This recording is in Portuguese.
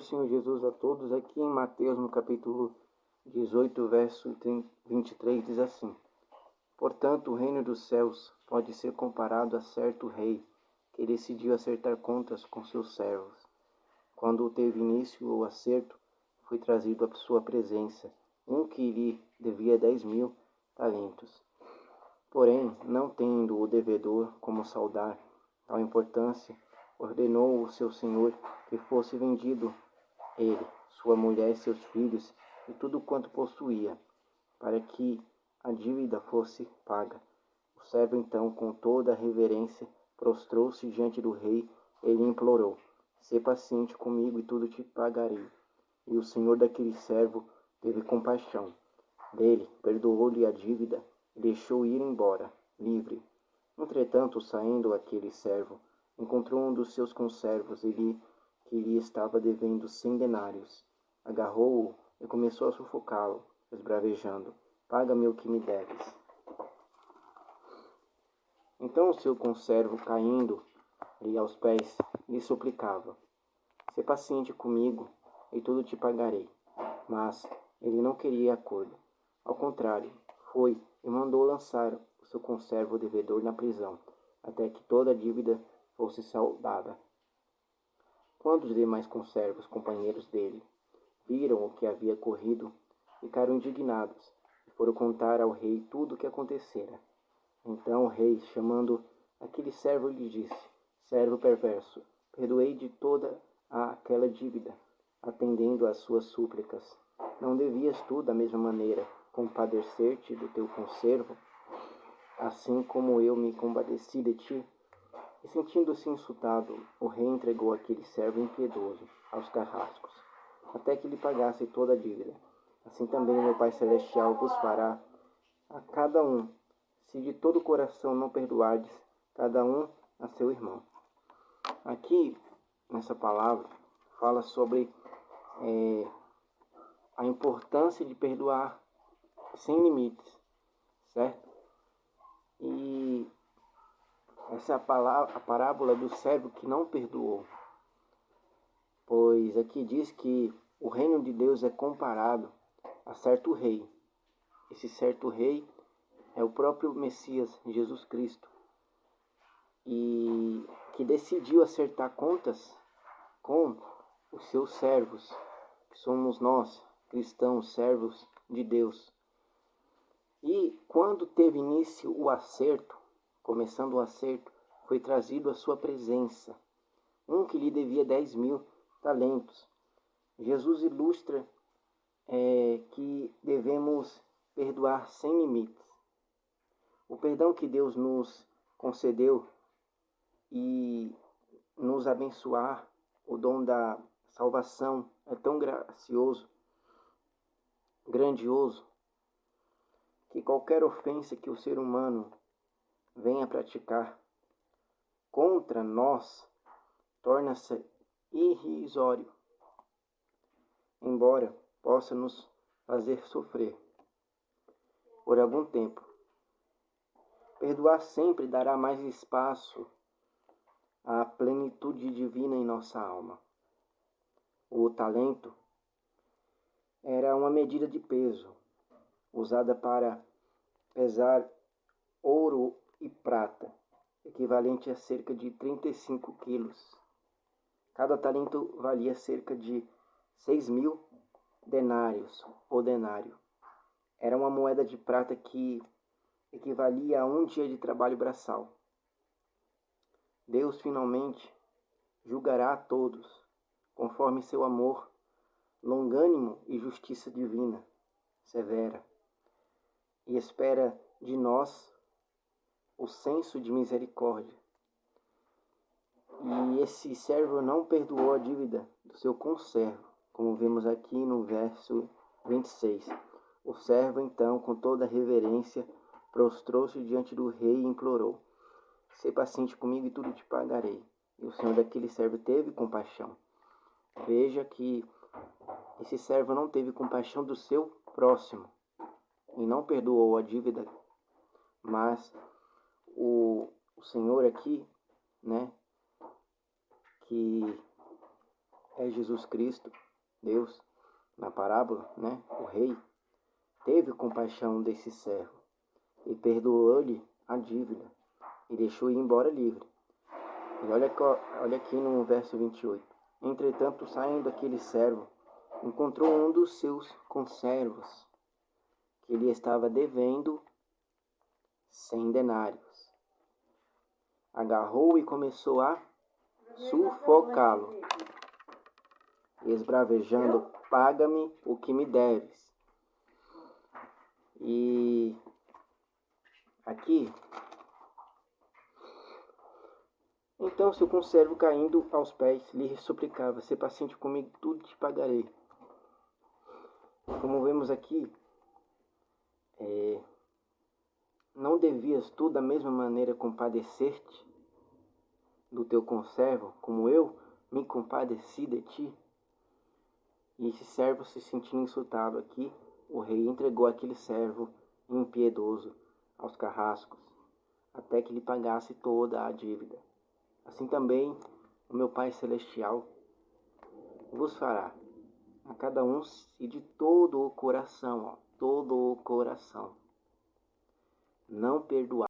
do Senhor Jesus a todos. Aqui em Mateus, no capítulo 18, verso 23, diz assim: Portanto, o reino dos céus pode ser comparado a certo rei que decidiu acertar contas com seus servos. Quando teve início o acerto, foi trazido à sua presença um que lhe devia 10.000 talentos. Porém, não tendo o devedor como saldar tal importância, ordenou o seu senhor que fosse vendido ele, sua mulher e seus filhos e tudo quanto possuía, para que a dívida fosse paga. O servo então, com toda a reverência, prostrou-se diante do rei e lhe implorou: Sê paciente comigo e tudo te pagarei. E o senhor daquele servo teve compaixão dele, perdoou-lhe a dívida e deixou ir embora, livre. Entretanto, saindo aquele servo, encontrou um dos seus conservos que lhe estava devendo 100 denários. Agarrou-o e começou a sufocá-lo, esbravejando: Paga-me o que me deves. Então o seu conservo, caindo-lhe aos pés, lhe suplicava: Sê paciente comigo e tudo te pagarei. Mas ele não queria acordo. Ao contrário, foi e mandou lançar o seu conservo devedor na prisão, até que toda a dívida fosse saldada. Quando os demais conservos, companheiros dele, viram o que havia ocorrido, ficaram indignados e foram contar ao rei tudo o que acontecera. Então o rei, chamando aquele servo, lhe disse: Servo perverso, perdoei de toda aquela dívida, atendendo às suas súplicas. Não devias tu, da mesma maneira, compadecer-te do teu conservo, assim como eu me compadeci de ti? E sentindo-se insultado, o rei entregou aquele servo impiedoso aos carrascos, até que lhe pagasse toda a dívida. Assim também o meu Pai Celestial vos fará a cada um, se de todo o coração não perdoardes cada um a seu irmão. Aqui, nessa palavra, fala sobre a importância de perdoar sem limites, certo? E essa é a parábola do servo que não perdoou, pois aqui diz que o reino de Deus é comparado a certo rei. Esse certo rei é o próprio Messias, Jesus Cristo, e que decidiu acertar contas com os seus servos, que somos nós, cristãos, servos de Deus. E quando teve início o acerto, começando o acerto, foi trazido à sua presença um que lhe devia 10.000 talentos. Jesus ilustra que devemos perdoar sem limites. O perdão que Deus nos concedeu e nos abençoar, o dom da salvação é tão gracioso, grandioso, que qualquer ofensa que o ser humano venha praticar contra nós torna-se irrisório, embora possa nos fazer sofrer por algum tempo. Perdoar sempre dará mais espaço à plenitude divina em nossa alma. O talento era uma medida de peso, usada para pesar ouro e prata, equivalente a cerca de 35 quilos. Cada talento valia cerca de 6.000 denários ou denário. Era uma moeda de prata que equivalia a um dia de trabalho braçal. Deus finalmente julgará a todos, conforme seu amor longânimo e justiça divina, severa, e espera de nós o senso de misericórdia. E esse servo não perdoou a dívida do seu conservo, como vemos aqui no verso 26. O servo, então, com toda reverência, prostrou-se diante do rei e implorou: Sê paciente comigo e tudo te pagarei. E o senhor daquele servo teve compaixão. Veja que esse servo não teve compaixão do seu próximo e não perdoou a dívida, mas o Senhor aqui, que é Jesus Cristo, Deus, na parábola, né? O rei teve compaixão desse servo e perdoou-lhe a dívida e deixou ir embora livre. E olha aqui no verso 28. Entretanto, saindo aquele servo, encontrou um dos seus conservos, que lhe estava devendo 100 denários. Agarrou e começou a sufocá-lo, esbravejando: paga-me o que me deves. E aqui, então seu conservo, caindo aos pés, lhe suplicava: se paciente comigo, tudo te pagarei. Como vemos aqui, não devias tu da mesma maneira compadecer-te do teu conservo, como eu me compadeci de ti? E esse servo, se sentindo insultado aqui, o rei entregou aquele servo impiedoso aos carrascos, até que lhe pagasse toda a dívida. Assim também o meu Pai Celestial vos fará a cada um se de todo o coração, todo o coração, não perdoar